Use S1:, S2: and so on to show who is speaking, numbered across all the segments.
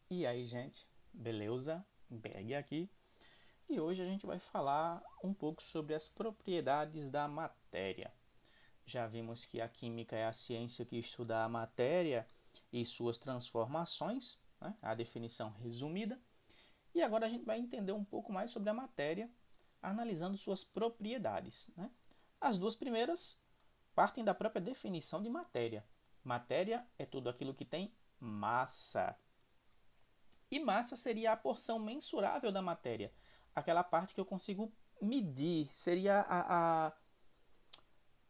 S1: E aí, gente, beleza? Berg aqui. E hoje a gente vai falar um pouco sobre as propriedades da matéria. Já vimos que a química é a ciência que estuda a matéria e suas transformações, né? A definição resumida. E agora a gente vai entender um pouco mais sobre a matéria, analisando suas propriedades, né? As duas primeiras partem da própria definição de matéria. Matéria é tudo aquilo que tem massa. E massa seria a porção mensurável da matéria, aquela parte que eu consigo medir, seria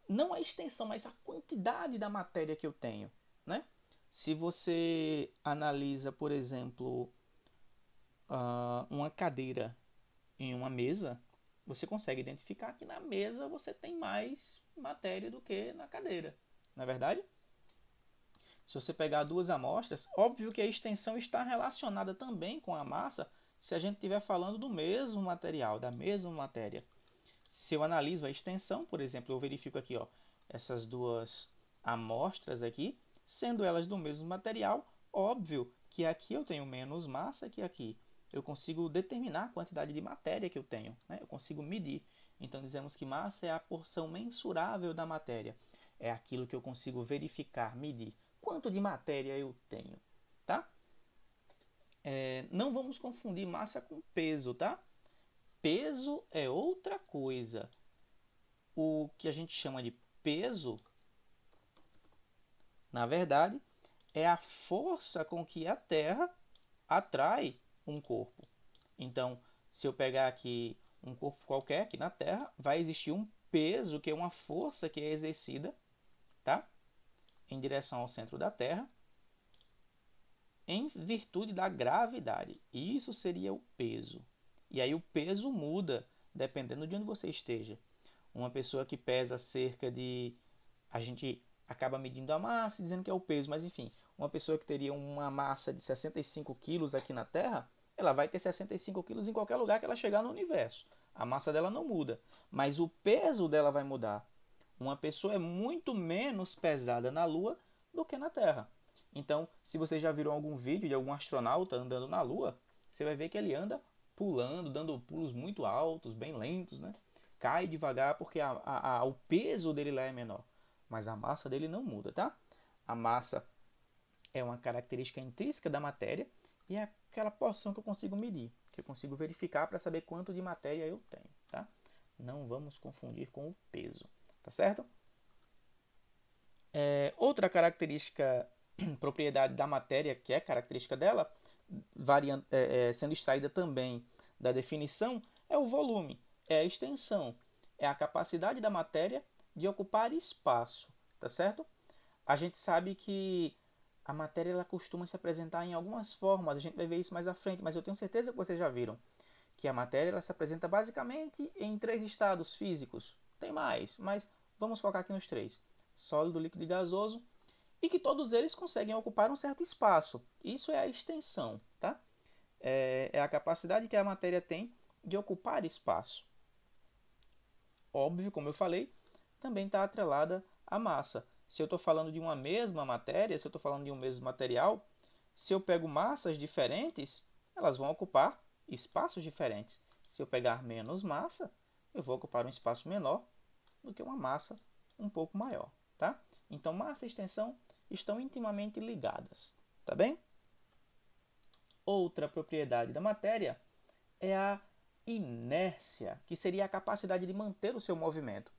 S1: não a extensão, mas a quantidade da matéria que eu tenho, né? Se você analisa, por exemplo, uma cadeira em uma mesa, você consegue identificar que na mesa você tem mais matéria do que na cadeira, não é verdade? Se você pegar duas amostras, óbvio que a extensão está relacionada também com a massa se a gente estiver falando do mesmo material, da mesma matéria. Se eu analiso a extensão, por exemplo, eu verifico aqui, ó, essas duas amostras aqui, sendo elas do mesmo material, óbvio que aqui eu tenho menos massa que aqui. Eu consigo determinar a quantidade de matéria que eu tenho, né? Eu consigo medir. Então dizemos que massa é a porção mensurável da matéria. É aquilo que eu consigo verificar, medir. Quanto de matéria eu tenho, tá? Não vamos confundir massa com peso, tá? Peso é outra coisa. O que a gente chama de peso, na verdade, é a força com que a Terra atrai um corpo. Então, se eu pegar aqui um corpo qualquer aqui na Terra, vai existir um peso, que é uma força que é exercida, tá? Em direção ao centro da Terra, em virtude da gravidade. Isso seria o peso. E aí o peso muda dependendo de onde você esteja. Uma pessoa que pesa cerca de. A gente acaba medindo a massa e dizendo que é o peso, mas enfim, uma pessoa que teria uma massa de 65 quilos aqui na Terra, ela vai ter 65 quilos em qualquer lugar que ela chegar no universo. A massa dela não muda, mas o peso dela vai mudar. Uma pessoa é muito menos pesada na Lua do que na Terra. Então, se você já viram algum vídeo de algum astronauta andando na Lua, você vai ver que ele anda pulando, dando pulos muito altos, bem lentos, né? Cai devagar porque o peso dele lá é menor, mas a massa dele não muda, tá? A massa é uma característica intrínseca da matéria e é aquela porção que eu consigo medir, que eu consigo verificar para saber quanto de matéria eu tenho, tá? Não vamos confundir com o peso, tá certo? Outra característica, propriedade da matéria, que é característica dela, sendo extraída também da definição, é o volume, é a extensão, é a capacidade da matéria de ocupar espaço, tá certo? A gente sabe que a matéria ela costuma se apresentar em algumas formas, a gente vai ver isso mais à frente, mas eu tenho certeza que vocês já viram que a matéria ela se apresenta basicamente em três estados físicos. Tem mais, mas vamos focar aqui nos três: sólido, líquido e gasoso, e que todos eles conseguem ocupar um certo espaço. Isso é a extensão, tá? É a capacidade que a matéria tem de ocupar espaço. Óbvio, como eu falei, também está atrelada à massa. Se eu estou falando de uma mesma matéria, se eu estou falando de um mesmo material, se eu pego massas diferentes, elas vão ocupar espaços diferentes. Se eu pegar menos massa, eu vou ocupar um espaço menor do que uma massa um pouco maior, tá? Então, massa e extensão estão intimamente ligadas, tá bem? Outra propriedade da matéria é a inércia, que seria a capacidade de manter o seu movimento.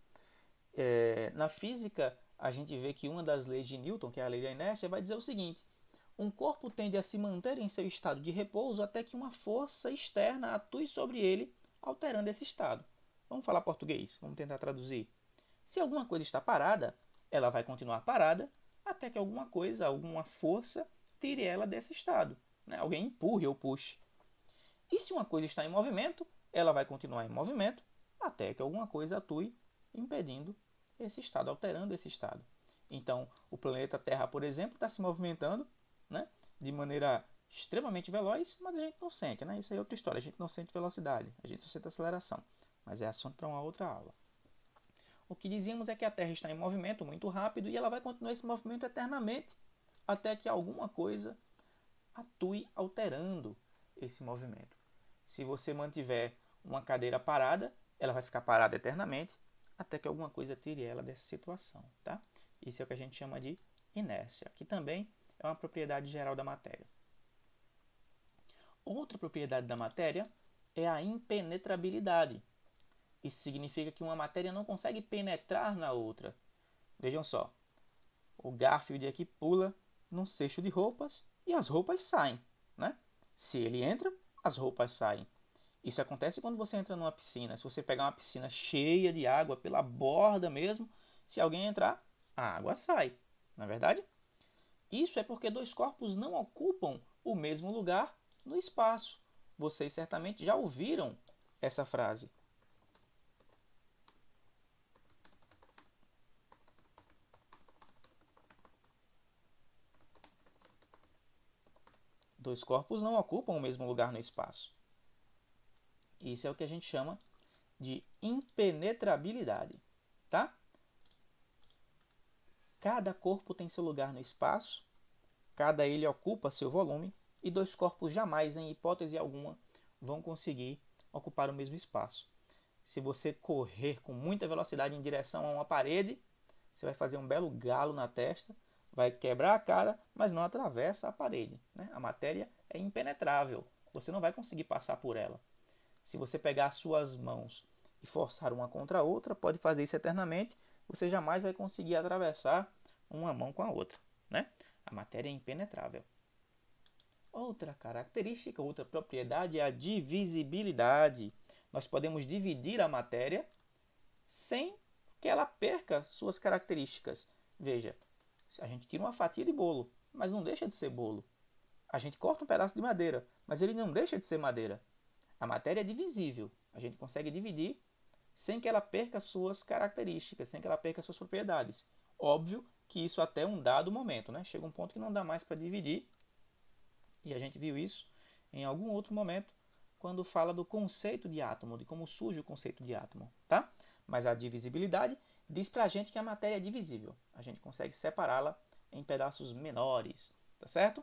S1: Na física, a gente vê que uma das leis de Newton, que é a lei da inércia, vai dizer o seguinte: um corpo tende a se manter em seu estado de repouso até que uma força externa atue sobre ele, alterando esse estado. Vamos falar português, vamos tentar traduzir. Se alguma coisa está parada, ela vai continuar parada até que alguma coisa, alguma força, tire ela desse estado. Né? Alguém empurre ou puxe. E se uma coisa está em movimento, ela vai continuar em movimento até que alguma coisa atue impedindo esse estado, alterando esse estado. Então, o planeta Terra, por exemplo, está se movimentando, né, de maneira extremamente veloz, mas a gente não sente, né? Isso aí é outra história. A gente não sente velocidade, a gente só sente aceleração. Mas é assunto para uma outra aula. O que dizíamos é que a Terra está em movimento muito rápido e ela vai continuar esse movimento eternamente até que alguma coisa atue alterando esse movimento. Se você mantiver uma cadeira parada, ela vai ficar parada eternamente, até que alguma coisa tire ela dessa situação, tá? Isso é o que a gente chama de inércia, que também é uma propriedade geral da matéria. Outra propriedade da matéria é a impenetrabilidade. Isso significa que uma matéria não consegue penetrar na outra. Vejam só, o Garfield aqui pula num cesto de roupas e as roupas saem, né? Se ele entra, as roupas saem. Isso acontece quando você entra numa piscina. Se você pegar uma piscina cheia de água pela borda mesmo, se alguém entrar, a água sai, não é verdade? Isso é porque dois corpos não ocupam o mesmo lugar no espaço. Vocês certamente já ouviram essa frase. Dois corpos não ocupam o mesmo lugar no espaço. Isso é o que a gente chama de impenetrabilidade, tá? Cada corpo tem seu lugar no espaço, cada ele ocupa seu volume, e dois corpos jamais, em hipótese alguma, vão conseguir ocupar o mesmo espaço. Se você correr com muita velocidade em direção a uma parede, você vai fazer um belo galo na testa, vai quebrar a cara, mas não atravessa a parede, né? A matéria é impenetrável, você não vai conseguir passar por ela. Se você pegar as suas mãos e forçar uma contra a outra, pode fazer isso eternamente, você jamais vai conseguir atravessar uma mão com a outra, né? A matéria é impenetrável. Outra característica, outra propriedade é a divisibilidade. Nós podemos dividir a matéria sem que ela perca suas características. Veja, a gente tira uma fatia de bolo, mas não deixa de ser bolo. A gente corta um pedaço de madeira, mas ele não deixa de ser madeira. A matéria é divisível. A gente consegue dividir sem que ela perca suas características, sem que ela perca suas propriedades. Óbvio que isso até um dado momento, né? Chega um ponto que não dá mais para dividir, e a gente viu isso em algum outro momento quando fala do conceito de átomo, de como surge o conceito de átomo, tá? Mas a divisibilidade diz pra gente que a matéria é divisível. A gente consegue separá-la em pedaços menores, tá certo?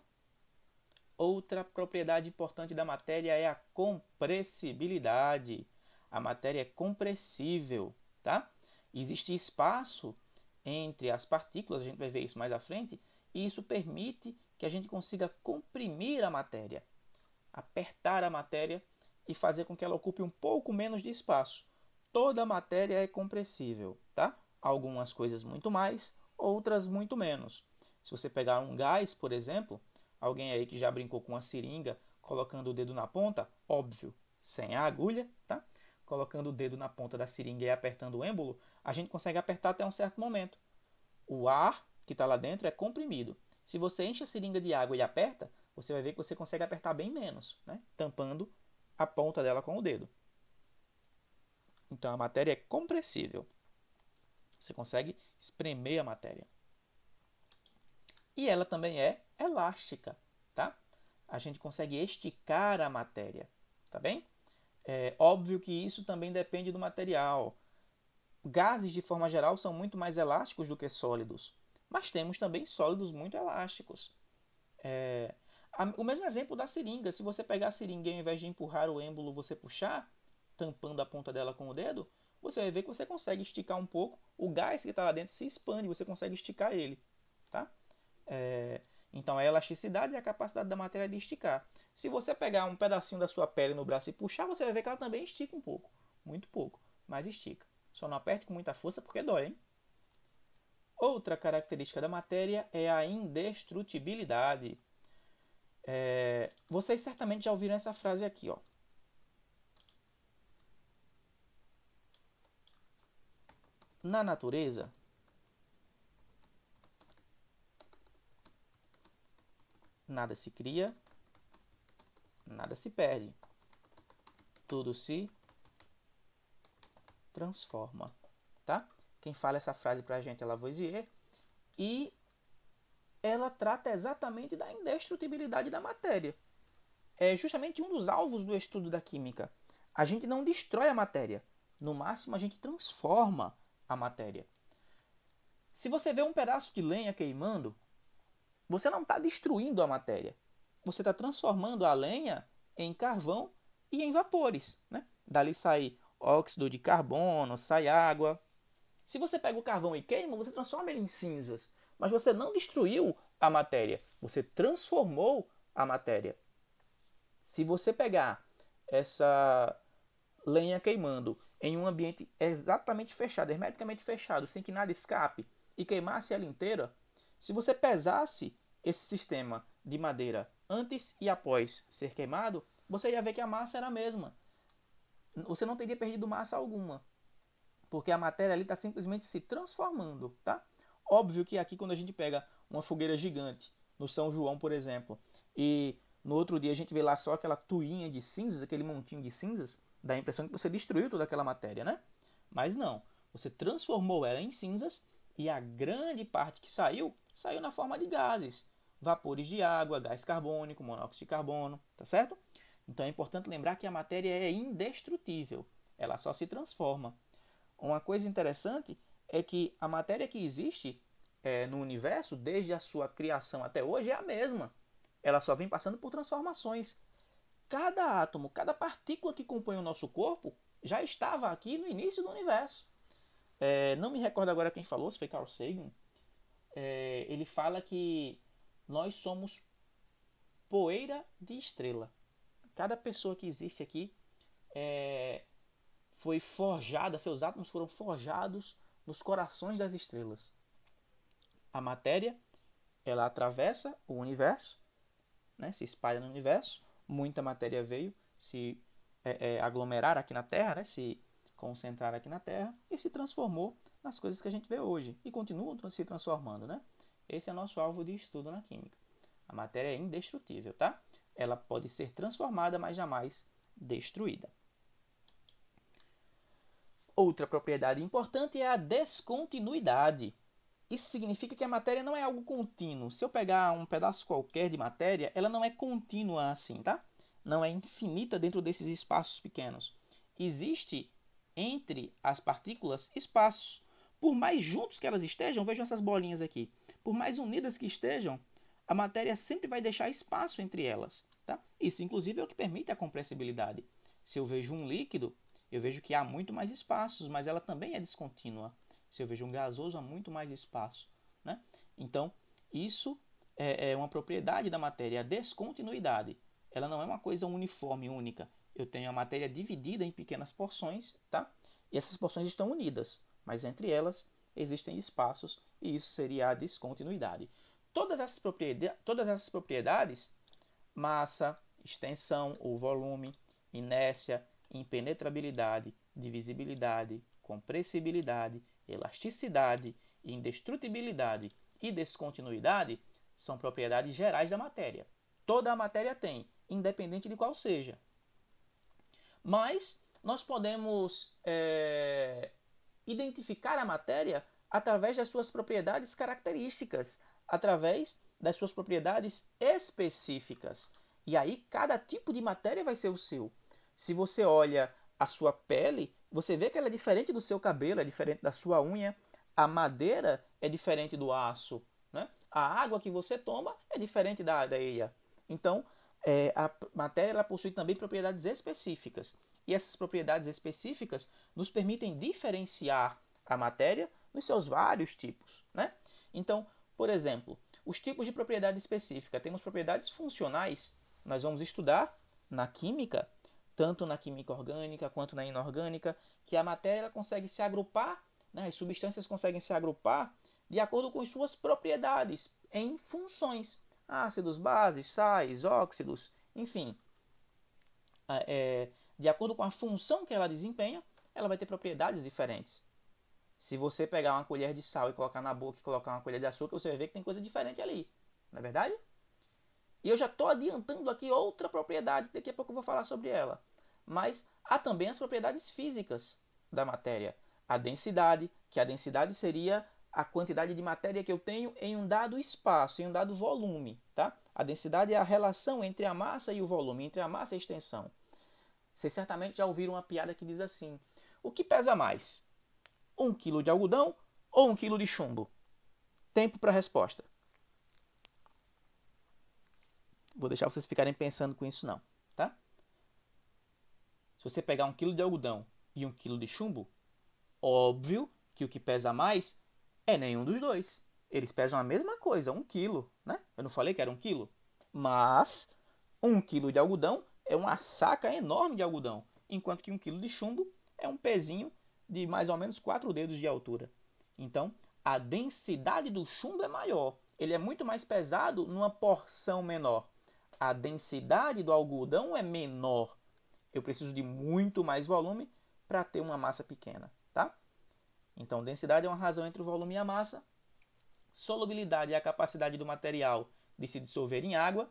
S1: Outra propriedade importante da matéria é a compressibilidade. A matéria é compressível, tá? Existe espaço entre as partículas, a gente vai ver isso mais à frente, e isso permite que a gente consiga comprimir a matéria, apertar a matéria e fazer com que ela ocupe um pouco menos de espaço. Toda a matéria é compressível, tá? Algumas coisas muito mais, outras muito menos. Se você pegar um gás, por exemplo, alguém aí que já brincou com uma seringa, colocando o dedo na ponta, óbvio, sem a agulha, tá? Colocando o dedo na ponta da seringa e apertando o êmbolo, a gente consegue apertar até um certo momento. O ar que está lá dentro é comprimido. Se você enche a seringa de água e aperta, você vai ver que você consegue apertar bem menos, né? Tampando a ponta dela com o dedo. Então a matéria é compressível. Você consegue espremer a matéria. E ela também é elástica, tá? A gente consegue esticar a matéria, tá bem? É óbvio que isso também depende do material. Gases, de forma geral, são muito mais elásticos do que sólidos, mas temos também sólidos muito elásticos. O mesmo exemplo da seringa. Se você pegar a seringa e ao invés de empurrar o êmbolo, você puxar, tampando a ponta dela com o dedo, você vai ver que você consegue esticar um pouco. O gás que está lá dentro se expande, você consegue esticar ele, tá? Então, a elasticidade é a capacidade da matéria de esticar. Se você pegar um pedacinho da sua pele no braço e puxar, você vai ver que ela também estica um pouco. Muito pouco, mas estica. Só não aperte com muita força porque dói, hein? Outra característica da matéria é a indestrutibilidade. Vocês certamente já ouviram essa frase aqui, ó. Na natureza, nada se cria, nada se perde. Tudo se transforma, tá? Quem fala essa frase pra gente é Lavoisier, e ela trata exatamente da indestrutibilidade da matéria. É justamente um dos alvos do estudo da química. A gente não destrói a matéria, no máximo a gente transforma a matéria. Se você vê um pedaço de lenha queimando, você não está destruindo a matéria. você está transformando a lenha em carvão e em vapores, né? Dali sai óxido de carbono, sai água. Se você pega o carvão e queima, você transforma ele em cinzas. Mas você não destruiu a matéria, você transformou a matéria. Se você pegar essa lenha queimando em um ambiente exatamente fechado, hermeticamente fechado, sem que nada escape, e queimasse ela inteira, se você pesasse esse sistema de madeira antes e após ser queimado, você ia ver que a massa era a mesma. Você não teria perdido massa alguma, porque a matéria ali está simplesmente se transformando, tá? Óbvio que aqui quando a gente pega uma fogueira gigante, no São João, por exemplo, e no outro dia a gente vê lá só aquela tuinha de cinzas, aquele montinho de cinzas, dá a impressão que você destruiu toda aquela matéria, né? Mas não, você transformou ela em cinzas e a grande parte que saiu, saiu na forma de gases, vapores de água, gás carbônico, monóxido de carbono, tá certo? Então é importante lembrar que a matéria é indestrutível, ela só se transforma. Uma coisa interessante é que a matéria que existe no universo, desde a sua criação até hoje, é a mesma. Ela só vem passando por transformações. Cada átomo, cada partícula que compõe o nosso corpo já estava aqui no início do universo. Não me recordo agora quem falou, se foi Carl Sagan. Ele fala que nós somos poeira de estrela. Cada pessoa que existe aqui foi forjada, seus átomos foram forjados nos corações das estrelas. A matéria, ela atravessa o universo, né, se espalha no universo, muita matéria veio se aglomerar aqui na Terra, né, se concentrar aqui na Terra e se transformou nas coisas que a gente vê hoje e continua se transformando, né? Esse é o nosso alvo de estudo na química. A matéria é indestrutível, tá? Ela pode ser transformada, mas jamais destruída. Outra propriedade importante é a descontinuidade. Isso significa que a matéria não é algo contínuo. Se eu pegar um pedaço qualquer de matéria, ela não é contínua assim, tá? Não é infinita dentro desses espaços pequenos. Existe entre as partículas espaços. Por mais juntos que elas estejam, vejam essas bolinhas aqui. Por mais unidas que estejam, a matéria sempre vai deixar espaço entre elas, tá? Isso, inclusive, é o que permite a compressibilidade. Se eu vejo um líquido, eu vejo que há muito mais espaços, mas ela também é descontínua. Se eu vejo um gasoso, há muito mais espaço, né? Então, isso é uma propriedade da matéria, a descontinuidade. Ela não é uma coisa uniforme, única. Eu tenho a matéria dividida em pequenas porções, tá? E essas porções estão unidas, mas entre elas existem espaços e isso seria a descontinuidade. Todas essas propriedades, massa, extensão ou volume, inércia, impenetrabilidade, divisibilidade, compressibilidade, elasticidade, indestrutibilidade e descontinuidade são propriedades gerais da matéria. Toda a matéria tem, independente de qual seja. Mas nós podemos identificar a matéria através das suas propriedades características, através das suas propriedades específicas. E aí cada tipo de matéria vai ser o seu. Se você olha a sua pele, você vê que ela é diferente do seu cabelo, é diferente da sua unha. A madeira é diferente do aço, né? A água que você toma é diferente da areia. Então, a matéria ela possui também propriedades específicas. E essas propriedades específicas nos permitem diferenciar a matéria nos seus vários tipos, né? Então, por exemplo, os tipos de propriedade específica. Temos propriedades funcionais. Nós vamos estudar na química, tanto na química orgânica quanto na inorgânica, que a matéria ela consegue se agrupar, né? As substâncias conseguem se agrupar de acordo com as suas propriedades em funções. Ácidos, bases, sais, óxidos, enfim. De acordo com a função que ela desempenha, ela vai ter propriedades diferentes. Se você pegar uma colher de sal e colocar na boca e colocar uma colher de açúcar, você vai ver que tem coisa diferente ali. Não é verdade? E eu já estou adiantando aqui outra propriedade, daqui a pouco eu vou falar sobre ela. Mas há também as propriedades físicas da matéria. A densidade, que a densidade seria a quantidade de matéria que eu tenho em um dado espaço, em um dado volume. Tá? A densidade é a relação entre a massa e o volume, entre a massa e a extensão. Vocês certamente já ouviram uma piada que diz assim: o que pesa mais? 1 quilo de algodão ou 1 quilo de chumbo? Tempo para a resposta. vou deixar vocês ficarem pensando com isso não, tá? Se você pegar 1 kg de algodão e 1 kg de chumbo, óbvio que o que pesa mais é nenhum dos dois. Eles pesam a mesma coisa, 1 kg, né? Eu não falei que era 1 kg? Mas 1 kg de algodão é uma saca enorme de algodão, enquanto que 1 kg de chumbo é um pezinho de mais ou menos 4 dedos de altura. Então, a densidade do chumbo é maior. Ele é muito mais pesado numa porção menor. A densidade do algodão é menor. Eu preciso de muito mais volume para ter uma massa pequena, tá? Então, densidade é uma razão entre o volume e a massa. Solubilidade é a capacidade do material de se dissolver em água.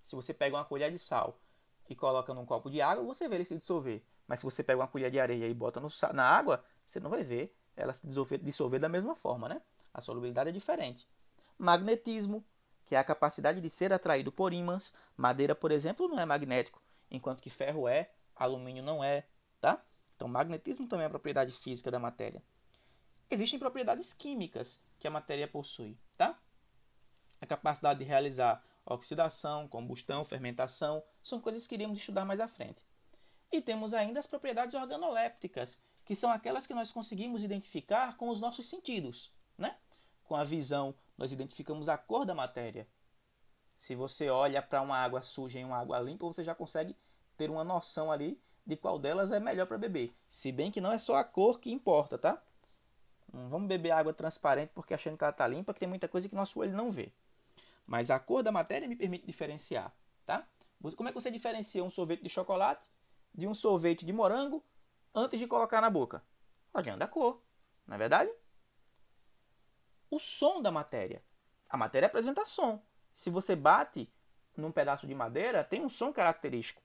S1: Se você pega uma colher de sal e coloca num copo de água, você vê ele se dissolver. Mas se você pega uma colher de areia e bota na água, você não vai ver ela se dissolver da mesma forma, né? A solubilidade é diferente. Magnetismo, que é a capacidade de ser atraído por ímãs. Madeira, por exemplo, não é magnético, enquanto que ferro é, alumínio não é, tá? Então, magnetismo também é a propriedade física da matéria. Existem propriedades químicas que a matéria possui, tá? A capacidade de realizar oxidação, combustão, fermentação, são coisas que iremos estudar mais à frente. E temos ainda as propriedades organolépticas, que são aquelas que nós conseguimos identificar com os nossos sentidos, né? Com a visão, nós identificamos a cor da matéria. Se você olha para uma água suja e uma água limpa, você já consegue ter uma noção ali de qual delas é melhor para beber. Se bem que não é só a cor que importa, tá? Não vamos beber água transparente porque achando que ela está limpa, que tem muita coisa que nosso olho não vê. Mas a cor da matéria me permite diferenciar, tá? Como é que você diferencia um sorvete de chocolate de um sorvete de morango antes de colocar na boca? Olhando a cor, não é verdade? O som da matéria. A matéria apresenta som. Se você bate num pedaço de madeira, tem um som característico.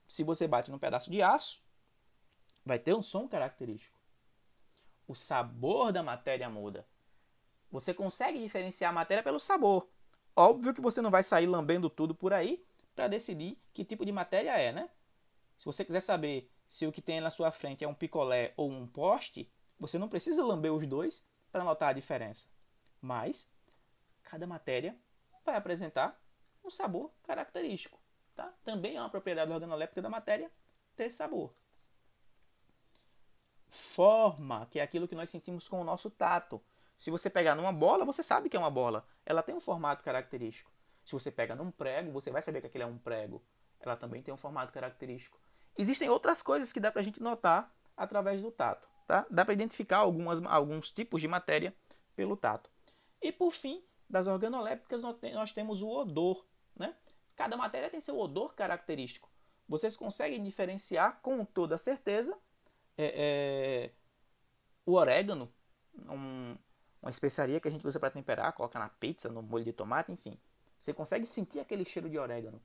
S1: Se você bate num pedaço de aço, vai ter um som característico. O sabor da matéria muda. Você consegue diferenciar a matéria pelo sabor. Óbvio que você não vai sair lambendo tudo por aí para decidir que tipo de matéria é, né? Se você quiser saber se o que tem na sua frente é um picolé ou um poste, você não precisa lamber os dois para notar a diferença. Mas cada matéria vai apresentar um sabor característico. Tá? Também é uma propriedade organoléptica da matéria ter sabor. Forma, que é aquilo que nós sentimos com o nosso tato. Se você pegar numa bola, você sabe que é uma bola. Ela tem um formato característico. Se você pega num prego, você vai saber que aquele é um prego. Ela também tem um formato característico. Existem outras coisas que dá pra gente notar através do tato. Tá? Dá para identificar alguns tipos de matéria pelo tato. E por fim, das organolépticas, nós temos o odor. Né? Cada matéria tem seu odor característico. Vocês conseguem diferenciar com toda certeza o orégano, uma especiaria que a gente usa para temperar, coloca na pizza, no molho de tomate, enfim. Você consegue sentir aquele cheiro de orégano.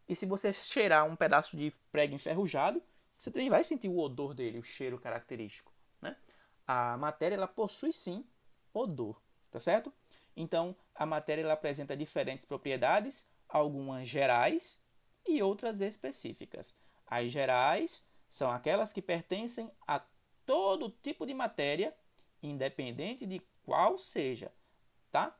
S1: E se você cheirar um pedaço de prego enferrujado, você também vai sentir o odor dele, o cheiro característico. Né? A matéria ela possui sim odor, tá certo? Então a matéria ela apresenta diferentes propriedades, algumas gerais e outras específicas. As gerais são aquelas que pertencem a todo tipo de matéria, independente de qual seja, tá?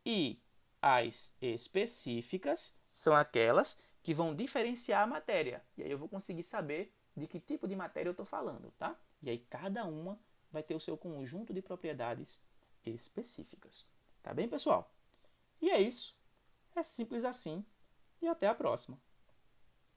S1: E as específicas são aquelas que vão diferenciar a matéria. E aí eu vou conseguir saber de que tipo de matéria eu estou falando, tá? E aí cada uma vai ter o seu conjunto de propriedades específicas. Tá bem, pessoal? E é isso. É simples assim. E até a próxima.